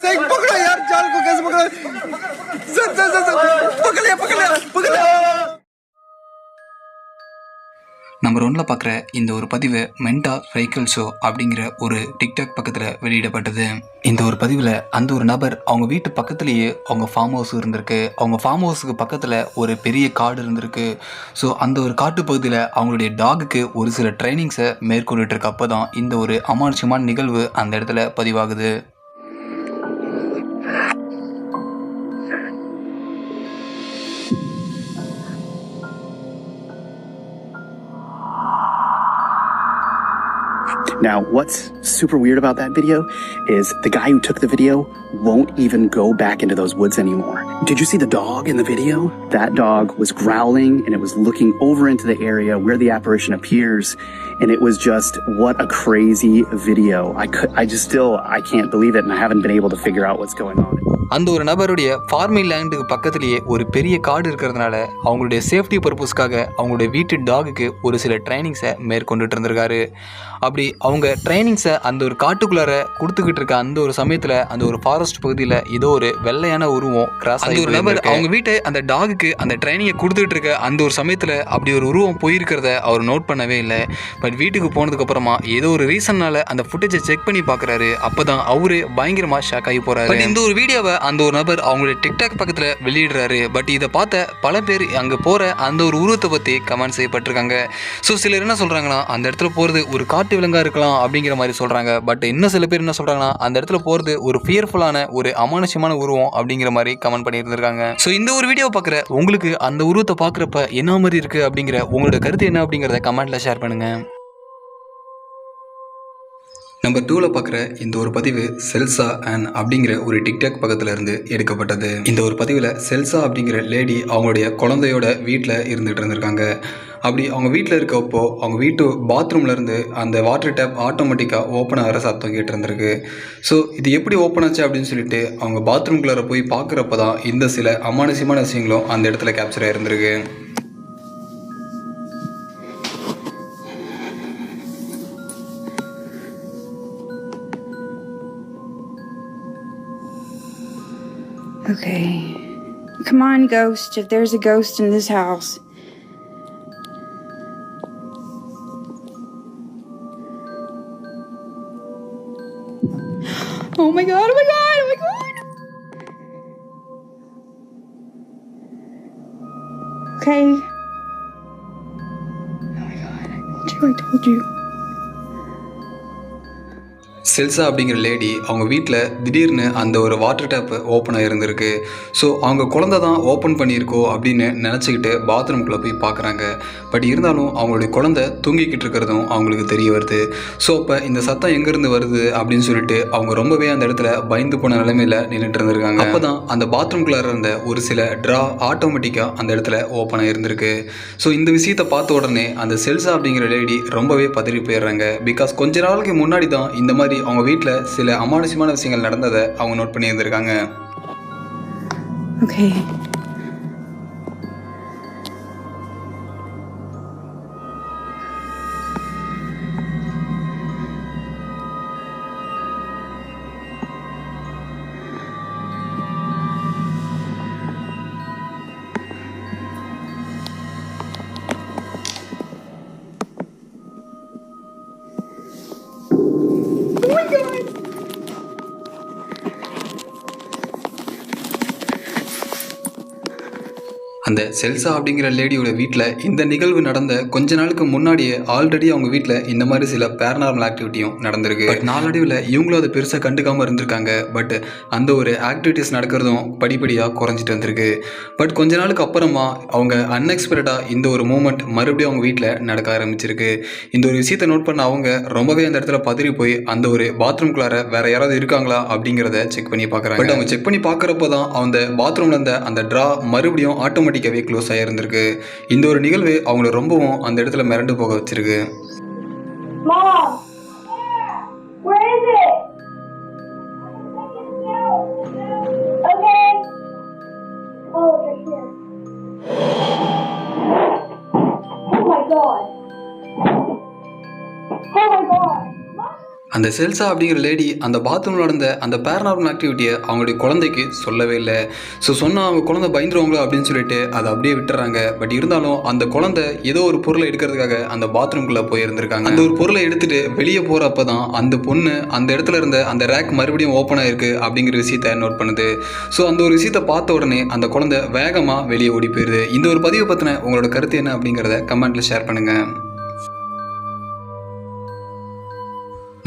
पकड़ो यार, जाल को कैसे पकड़ो? पकड़ लिया, पकड़ लिया, पकड़ लिया। நம்பர் 1ல பார்க்குற இந்த ஒரு பதிவு மென்டா சைக்கிள் ஷோ அப்படிங்கிற ஒரு டிக்டாக் பக்கத்தில் வெளியிடப்பட்டது. இந்த ஒரு பதிவில் அந்த ஒரு நபர் அவங்க வீட்டு பக்கத்துலேயே அவங்க ஃபார்ம் ஹவுஸ் இருந்திருக்கு. அவங்க ஃபார்ம் ஹவுஸுக்கு பக்கத்தில் ஒரு பெரிய காடு இருந்திருக்கு. ஸோ அந்த ஒரு காட்டு பகுதியில் அவங்களுடைய டாகுக்கு ஒரு சில ட்ரைனிங்ஸை மேற்கொண்டுட்டு இருக்க அப்போ தான் இந்த ஒரு அமானுஷமான நிகழ்வு அந்த இடத்துல பதிவாகுது. Now, what's super weird about that video is the guy who took the video won't even go back into those woods anymore. Did you see the dog in the video? That dog was growling and it was looking over into the area where the apparition appears, and it was just, what a crazy video. I can't believe it, and I haven't been able to figure out what's going on. அந்த ஒரு நபருடைய farming லேண்டுக்கு பக்கத்துலேயே ஒரு பெரிய காடு இருக்கிறதுனால அவங்களுடைய சேஃப்டி பர்பஸ்க்காக அவங்களுடைய வீட்டு டாகுக்கு ஒரு சில ட்ரைனிங்ஸை மேற்கொண்டுட்டு இருந்திருக்காரு. அப்படி அவங்க ட்ரைனிங்ஸை அந்த ஒரு காட்டுக்குள்ளார கொடுத்துக்கிட்டு இருக்க அந்த ஒரு சமயத்தில் அந்த ஒரு ஃபாரஸ்ட் பகுதியில் ஏதோ ஒரு வெள்ளையான உருவம் கிராஸ் ஆகி ஒரு நபர் அவங்க வீட்டை அந்த டாகுக்கு அந்த ட்ரைனிங்கை கொடுத்துக்கிட்டு இருக்க அந்த ஒரு சமயத்தில் அப்படி ஒரு உருவம் போயிருக்கிறத அவர் நோட் பண்ணவே இல்லை. பட் வீட்டுக்கு போனதுக்கப்புறமா ஏதோ ஒரு ரீசன்னால அந்த ஃபுட்டேஜை செக் பண்ணி பார்க்குறாரு. அப்போ தான் அவரு பயங்கரமாக ஷாக் ஆகி போகிறாரு. பட் இந்த ஒரு வீடியோவை அந்த ஒரு நபர் அவங்களுடைய டிக்டாக் பக்கத்தில் வெளியிடுறாரு. பட் இதை பார்த்த பல பேர் அங்கே போகிற அந்த ஒரு உருவத்தை பற்றி கமெண்ட் செய்யப்பட்டிருக்காங்க. ஸோ சிலர் என்ன சொல்கிறாங்கன்னா, அந்த இடத்துல போகிறது ஒரு காட்டு விலங்காக இருக்கலாம் அப்படிங்கிற மாதிரி சொல்கிறாங்க. பட் இன்னும் சில பேர் என்ன சொல்கிறாங்கன்னா, அந்த இடத்துல போகிறது ஒரு ஃபியர்ஃபுல்லான ஒரு அமானுஷமான உருவம் அப்படிங்கிற மாதிரி கமெண்ட் பண்ணியிருந்திருக்காங்க. ஸோ இந்த ஒரு வீடியோ பார்க்குற உங்களுக்கு அந்த உருவத்தை பார்க்குறப்ப என்ன மாதிரி இருக்குது அப்படிங்கிற உங்களோட கருத்து என்ன அப்படிங்கிறத கமெண்ட்டில் ஷேர் பண்ணுங்கள். நம்பர் 2ல பார்க்குற இந்த ஒரு பதிவு செல்சா அண்ட் அப்படிங்கிற ஒரு டிக்டாக் பக்கத்தில் இருந்து எடுக்கப்பட்டது. இந்த ஒரு பதிவில் செல்சா அப்படிங்கிற லேடி அவங்களுடைய குழந்தையோட வீட்டில் இருந்துகிட்டு இருந்திருக்காங்க. அப்படி அவங்க வீட்டில் இருக்கப்போ அவங்க வீட்டு பாத்ரூம்லேருந்து அந்த வாட்டர் டேப் ஆட்டோமேட்டிக்காக ஓப்பன் ஆகிற சத்தம் கேட்டிருந்திருக்கு. ஸோ இது எப்படி ஓப்பன் ஆச்சு அப்படின்னு சொல்லிட்டு அவங்க பாத்ரூம்குள்ளார போய் பார்க்குறப்ப தான் இந்த சில அமானுஷமான விஷயங்களும் அந்த இடத்துல capture ஆகிருந்திருக்கு. Okay. Come on, ghost. If there's a ghost in this house. Oh my god, oh my god, oh my god! Okay. Oh my god, I told you. செல்சா அப்படிங்கிற லேடி அவங்க வீட்டில் திடீர்னு அந்த ஒரு வாட்டர் டேப் ஓப்பன் ஆகிருந்திருக்கு. ஸோ அவங்க குழந்தை தான் open பண்ணியிருக்கோ அப்படின்னு நினச்சிக்கிட்டு பாத்ரூம்குள்ளே போய் பார்க்குறாங்க. பட் இருந்தாலும் அவங்களுடைய குழந்தை தூங்கிக்கிட்டு இருக்கிறதும் அவங்களுக்கு தெரிய வருது. ஸோ அப்போ இந்த சத்தம் எங்கேருந்து வருது அப்படின்னு சொல்லிட்டு அவங்க ரொம்பவே அந்த இடத்துல பயந்து போன நிலைமையில் நின்றுட்டு இருந்திருக்காங்க. அப்போ தான் அந்த பாத்ரூம்குள்ளே இருந்த ஒரு சில ட்ரா ஆட்டோமேட்டிக்காக அந்த இடத்துல ஓப்பன் ஆகிருந்திருக்கு. ஸோ இந்த விஷயத்தை பார்த்த உடனே அந்த செல்சா அப்படிங்கிற லேடி ரொம்பவே பதறி போயிடுறாங்க. பிகாஸ் கொஞ்ச நாளைக்கு முன்னாடி தான் இந்த மாதிரி அவங்க வீட்டில் சில அமானுஷமான விஷயங்கள் நடந்ததை அவங்க நோட் பண்ணி இருந்திருக்காங்க. Okay. அந்த செல்சா அப்படிங்கிற லேடியோட வீட்டில் இந்த நிகழ்வு நடந்த கொஞ்ச நாளுக்கு முன்னாடியே ஆல்ரெடி அவங்க வீட்டில் இந்த மாதிரி சில பேரநார்மல் ஆக்டிவிட்டியும் நடந்திருக்கு. பட் நாளடைவில் இவங்களும் அதை பெருசாக கண்டுக்காமல் இருந்திருக்காங்க. பட் அந்த ஒரு ஆக்டிவிட்டிஸ் நடக்கிறதும் படிப்படியாக குறைஞ்சிட்டு வந்திருக்கு. பட் கொஞ்ச நாளுக்கு அப்புறமா அவங்க அன்எக்ஸ்பெக்டடாக இந்த ஒரு மூமெண்ட் மறுபடியும் அவங்க வீட்டில் நடக்க ஆரம்பிச்சிருக்கு. இந்த ஒரு விஷயத்தை நோட் பண்ண அவங்க ரொம்பவே அந்த இடத்துல பதறி போய் அந்த ஒரு பாத்ரூம்குள்ளார வேற யாராவது இருக்காங்களா அப்படிங்கிறத செக் பண்ணி பார்க்குறாங்க. பட் அவங்க செக் பண்ணி பார்க்குறப்போ தான் அந்த பாத்ரூமில் இருந்த அந்த ட்ரா மறுபடியும் ஆட்டோமேட்டிக்காகவே க்ளோஸ் ஆகிருந்திருக்கு. இந்த ஒரு நிகழ்வு அவங்கள ரொம்பவும் அந்த இடத்துல மிரண்டு போக வச்சிருக்கு. அந்த செல்சா அப்படிங்கிற லேடி அந்த பாத்ரூமில் நடந்த அந்த பேரநார்மல் ஆக்டிவிட்டியை அவங்களுடைய குழந்தைக்கு சொல்லவே இல்லை. ஸோ சொன்னால் அவங்க குழந்தை பயந்துருவாங்களோ அப்படின்னு சொல்லிட்டு அதை அப்படியே விட்டுறாங்க. பட் இருந்தாலும் அந்த குழந்தை ஏதோ ஒரு பொருளை எடுக்கிறதுக்காக அந்த பாத்ரூம்குள்ளே போயிருந்திருக்காங்க. அந்த ஒரு பொருளை எடுத்துட்டு வெளியே போகிறப்ப தான் அந்த பொண்ணு அந்த இடத்துல இருந்த அந்த ரேக் மறுபடியும் ஓப்பன் ஆயிருக்கு அப்படிங்கிற விஷயத்தை நோட் பண்ணுது. ஸோ அந்த ஒரு விஷயத்தை பார்த்த உடனே அந்த குழந்தை வேகமாக வெளியே ஓடி போயிடுது. இந்த ஒரு பதிவை பற்றின உங்களோட கருத்து என்ன அப்படிங்கிறத கமெண்ட்டில் ஷேர் பண்ணுங்கள்.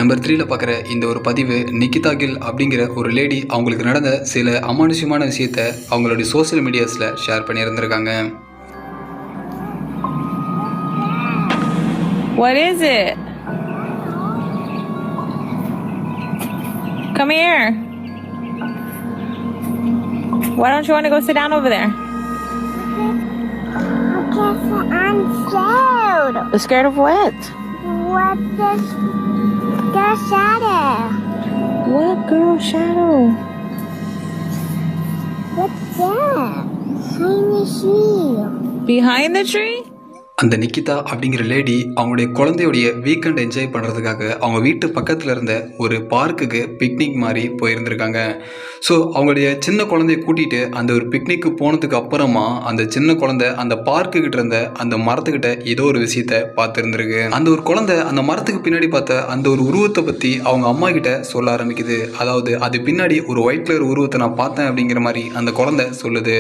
நம்பர் 3ல பார்க்குற இந்த ஒரு பதிவு நிகிதா கில் அப்படிங்கிற ஒரு லேடி அவங்களுக்கு நடந்த சில அமானுஷ்யமான விஷயத்தை அவங்களுடைய சோசியல் மீடியாஸில் ஷேர் பண்ணியிருந்திருக்காங்க. What is it? Come here. Why don't you want to go sit down over there? Because I'm scared. You're scared of what? What is the shadow? What girl shadow? What's that? Behind the tree. Behind the tree? அந்த நிகிதா அப்படிங்கிற lady அவங்களுடைய குழந்தையுடைய weekend enjoy பண்ணுறதுக்காக அவங்க வீட்டு பக்கத்தில் இருந்த ஒரு பார்க்குக்கு பிக்னிக் மாதிரி போயிருந்திருக்காங்க. ஸோ அவங்களுடைய சின்ன குழந்தைய கூட்டிகிட்டு அந்த ஒரு பிக்னிக்கு போனதுக்கு அப்புறமா அந்த சின்ன குழந்தை அந்த பார்க்குக்கிட்ட இருந்த அந்த மரத்துக்கிட்ட ஏதோ ஒரு விஷயத்த பார்த்துருந்துருக்கு. அந்த ஒரு குழந்தை அந்த மரத்துக்கு பின்னாடி பார்த்த அந்த ஒரு உருவத்தை பற்றி அவங்க அம்மா கிட்ட சொல்ல ஆரம்பிக்குது. அதாவது அது பின்னாடி ஒரு ஒயிட் கலர் உருவத்தை நான் பார்த்தேன் அப்படிங்கிற மாதிரி அந்த குழந்தை சொல்லுது.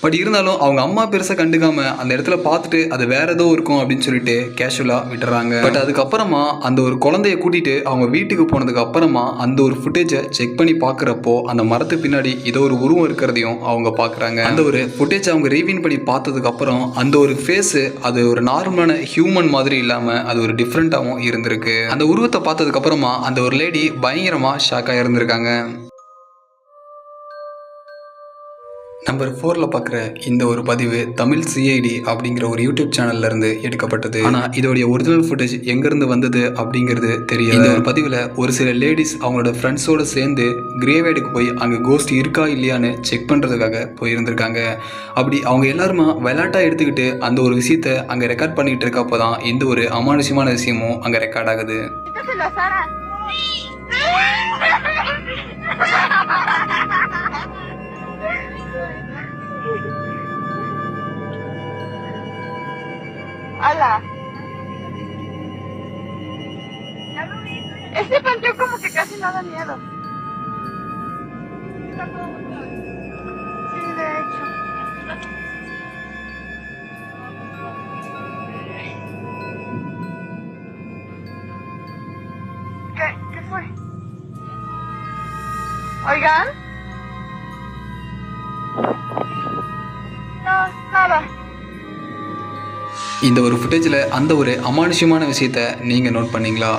பட் இருந்தாலும் அவங்க அம்மா பெருசாக கண்டுக்காம அந்த இடத்துல பார்த்துட்டு அது வேற ஏதோ இருக்கும் அப்படின்னு சொல்லிட்டு கேஷுவலா விட்டுறாங்க. பட் அதுக்கப்புறமா அந்த ஒரு குழந்தைய கூட்டிட்டு அவங்க வீட்டுக்கு போனதுக்கு அப்புறமா அந்த ஒரு ஃபுட்டேஜை செக் பண்ணி பார்க்குறப்போ அந்த மரத்துக்கு பின்னாடி ஏதோ ஒரு உருவம் இருக்கிறதையும் அவங்க பார்க்குறாங்க. அந்த ஒரு ஃபுட்டேஜ் அவங்க ரீவின் பண்ணி பார்த்ததுக்கு அப்புறம் அந்த ஒரு ஃபேஸ் அது ஒரு நார்மலான ஹியூமன் மாதிரி இல்லாம அது ஒரு டிஃப்ரெண்டாகவும் இருந்திருக்கு. அந்த உருவத்தை பார்த்ததுக்கு அப்புறமா அந்த ஒரு லேடி பயங்கரமா ஷாக்காக இருந்திருக்காங்க. நம்பர் 4ல பார்க்குற இந்த ஒரு பதிவு தமிழ் சிஐடி அப்படிங்கிற ஒரு யூடியூப் சேனல்ல இருந்து எடுக்கப்பட்டது. ஆனால் இதோடைய ஒரிஜினல் ஃபுட்டேஜ் எங்கேருந்து வந்தது அப்படிங்கிறது தெரியல. இந்த ஒரு பதிவில் ஒரு சில லேடிஸ் அவங்களோட ஃப்ரெண்ட்ஸோடு சேர்ந்து கிரேவேடுக்கு போய் அங்கே கோஸ்ட் இருக்கா இல்லையான்னு செக் பண்ணுறதுக்காக போயிருந்திருக்காங்க. அப்படி அவங்க எல்லாருமா விளையாட்டாக எடுத்துக்கிட்டு அந்த ஒரு விஷயத்தை அங்கே ரெக்கார்ட் பண்ணிக்கிட்டு இருக்கப்போ தான் இந்த ஒரு அமானுஷ்யமான விஷயமும் அங்கே ரெக்கார்ட் ஆகுது. Hola. Este panteón como que casi no da miedo. Sí, de hecho. ¿Qué fue? ¿Oigan? No, nada. இந்த ஒரு ஃபுட்டேஜில் அந்த ஒரு அமானுஷ்யமான விஷயத்தை நீங்கள் நோட் பண்ணீங்களா?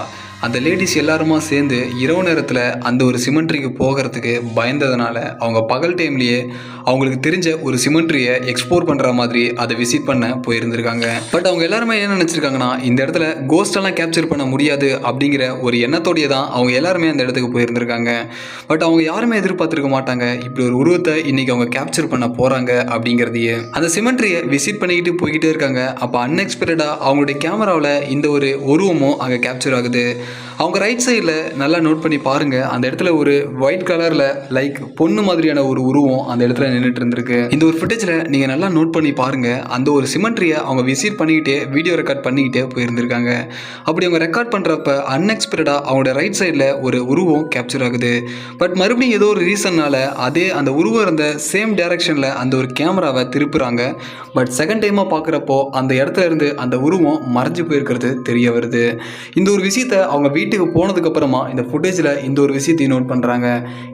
அந்த லேடிஸ் எல்லாருமா சேர்ந்து இரவு நேரத்தில் அந்த ஒரு சிமெண்ட்ரிக்கு போகிறதுக்கு பயந்ததுனால அவங்க பகல் டைம்லேயே அவங்களுக்கு தெரிஞ்ச ஒரு சிமெண்ட்ரியை எக்ஸ்ப்ளோர் பண்ணுற மாதிரி அதை விசிட் பண்ண போயிருந்திருக்காங்க. பட் அவங்க எல்லாருமே என்ன நினச்சிருக்காங்கன்னா இந்த இடத்துல கோஸ்டெல்லாம் கேப்சர் பண்ண முடியாது அப்படிங்கிற ஒரு எண்ணத்தோடையே தான் அவங்க எல்லாருமே அந்த இடத்துக்கு போயிருந்திருக்காங்க. பட் அவங்க யாருமே எதிர்பார்த்துருக்க மாட்டாங்க இப்படி ஒரு உருவத்தை இன்றைக்கி அவங்க கேப்சர் பண்ண போகிறாங்க அப்படிங்கிறதையே. அந்த சிமெண்ட்ரியை விசிட் பண்ணிக்கிட்டு போய்கிட்டே இருக்காங்க. அப்போ அன்எக்ஸ்பெக்டடாக அவங்களுடைய கேமராவில் இந்த ஒரு உருவமும் அங்கே கேப்சர் ஆகுது. அவங்க ரைட் சைடில் நல்லா நோட் பண்ணி பாருங்கள். அந்த இடத்துல ஒரு ஒயிட் கலரில் லைக் பொண்ணு மாதிரியான ஒரு உருவம் அந்த இடத்துல நின்றுட்டு இருந்திருக்கு. இந்த ஒரு ஃபுட்டேஜில் நீங்கள் நல்லா நோட் பண்ணி பாருங்கள். அந்த ஒரு சிமெண்ட்ரியை அவங்க விசிட் பண்ணிக்கிட்டே வீடியோ ரெக்கார்ட் பண்ணிக்கிட்டே போயிருந்திருக்காங்க. அப்படி அவங்க ரெக்கார்ட் பண்ணுறப்ப அன்எக்ஸ்பெக்டடாக அவங்களோட ரைட் சைடில் ஒரு உருவம் கேப்சர் ஆகுது. பட் மறுபடியும் ஏதோ ஒரு ரீசன்னால் அதே அந்த உருவம் இருந்த சேம் டைரக்ஷனில் அந்த ஒரு கேமராவை திருப்புறாங்க. பட் செகண்ட் டைமாக பார்க்குறப்போ அந்த இடத்துல இருந்து அந்த உருவம் மறைஞ்சு போயிருக்கிறது தெரிய வருது. இந்த ஒரு விஷயத்தை அவங்க வீட்டுக்கு போனதுக்கப்புறமா இந்த ஃபுட்டேஜில் இந்த ஒரு விஷயத்தையும் நோட் பண்ணுறாங்க.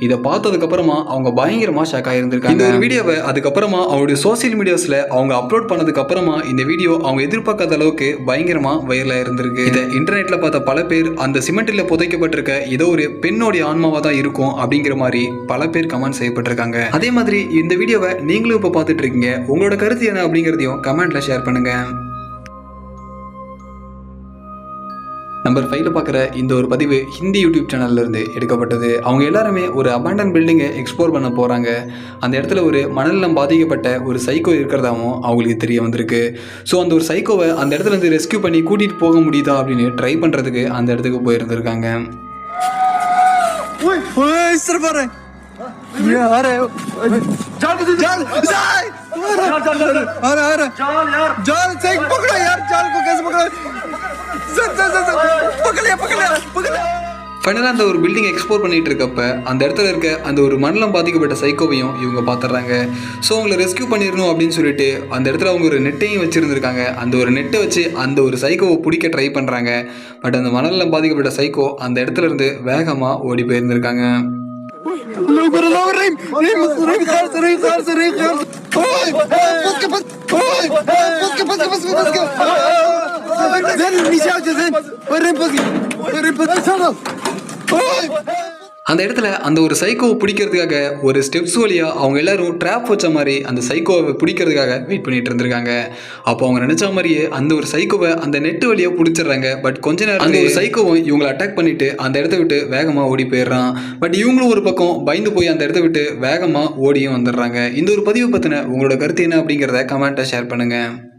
இதை பார்த்ததுக்கப்புறமா அவங்க பயங்கரமாக ஷாக் ஆகியிருந்திருக்காங்க. இந்த ஒரு வீடியோவை அதுக்கப்புறமா அவங்களுடைய சோசியல் மீடியாஸில் அவங்க அப்லோட் பண்ணதுக்கப்புறமா இந்த வீடியோ அவங்க எதிர்பார்க்காத அளவுக்கு பயங்கரமாக வைரலாக இருந்திருக்கு. இதை இன்டர்நெட்டில் பார்த்த பல பேர் அந்த சிமெண்ட்டில் புதைக்கப்பட்டிருக்க ஏதோ ஒரு பெண்ணோடைய ஆன்மாவாக தான் இருக்கும் அப்படிங்கிற மாதிரி பல பேர் கமெண்ட் செய்யப்பட்டிருக்காங்க. அதே மாதிரி இந்த வீடியோவை நீங்களும் இப்போ பார்த்துட்டு இருக்கீங்க. உங்களோட கருத்து என்ன அப்படிங்கிறதையும் கமெண்ட்டில் ஷேர் பண்ணுங்கள். நம்பர் 5ல பார்க்குற இந்த ஒரு பதிவு ஹிந்தி யூடியூப் சேனல்லேருந்து எடுக்கப்பட்டது. அவங்க எல்லாருமே ஒரு அபாண்டன் பில்டிங்கை எக்ஸ்ப்ளோர் பண்ண போகிறாங்க. அந்த இடத்துல ஒரு மனநலம் பாதிக்கப்பட்ட ஒரு சைக்கோ இருக்கிறதாவும் அவங்களுக்கு தெரிய வந்திருக்கு. ஸோ அந்த ஒரு சைக்கோவை அந்த இடத்துல இருந்து ரெஸ்கியூ பண்ணி கூட்டிகிட்டு போக முடியுதா அப்படின்னு ட்ரை பண்ணுறதுக்கு அந்த இடத்துக்கு போயிருந்துருக்காங்க. सिर्फ आ रहे ये आ रहे जाल आ रहा जाल से पकड़ो यार जाल को कैसे पकड़ो पकड़ लिया ஃபைனலாக அந்த ஒரு பில்டிங் எக்ஸ்ப்ளோர் பண்ணிட்டு இருக்கப்ப அந்த இடத்துல இருக்க அந்த ஒரு மண்டலம் பாதிக்கப்பட்ட சைக்கோவையும் இவங்க பார்த்துட்றாங்க. ஸோ அவங்களை ரெஸ்கியூ பண்ணிடணும் அப்படின்னு சொல்லிட்டு அந்த இடத்துல அவங்க ஒரு நெட்டையும் வச்சுருந்துருக்காங்க. அந்த ஒரு நெட்டை வச்சு அந்த ஒரு சைக்கோவை பிடிக்க ட்ரை பண்ணுறாங்க. பட் அந்த மணலம் பாதிக்கப்பட்ட சைக்கோ அந்த இடத்துல இருந்து வேகமாக ஓடி போயிருந்திருக்காங்க. அந்த இடத்துல அந்த ஒரு சைக்கோவை பிடிக்கிறதுக்காக ஒரு ஸ்டெப்ஸ் வழியா அவங்க எல்லாரும் ட்ராப் வச்ச மாதிரி அந்த சைக்கோவை பிடிக்கிறதுக்காக வெயிட் பண்ணிட்டு இருந்திருக்காங்க. அப்போ அவங்க நினைச்ச மாதிரியே அந்த ஒரு சைக்கோவை அந்த நெட்டு வழியா பிடிச்சிடுறாங்க. பட் கொஞ்ச நேரம் அந்த ஒரு சைக்கோவை இவங்களை அட்டாக் பண்ணிட்டு அந்த இடத்த விட்டு வேகமா ஓடி போயிடுறான். பட் இவங்களும் ஒரு பக்கம் பயந்து போய் அந்த இடத்த விட்டு வேகமா ஓடியும் வந்துடுறாங்க. இந்த ஒரு பதிவு பத்தின உங்களோட கருத்து என்ன அப்படிங்கிறத கமெண்ட்டை ஷேர் பண்ணுங்க.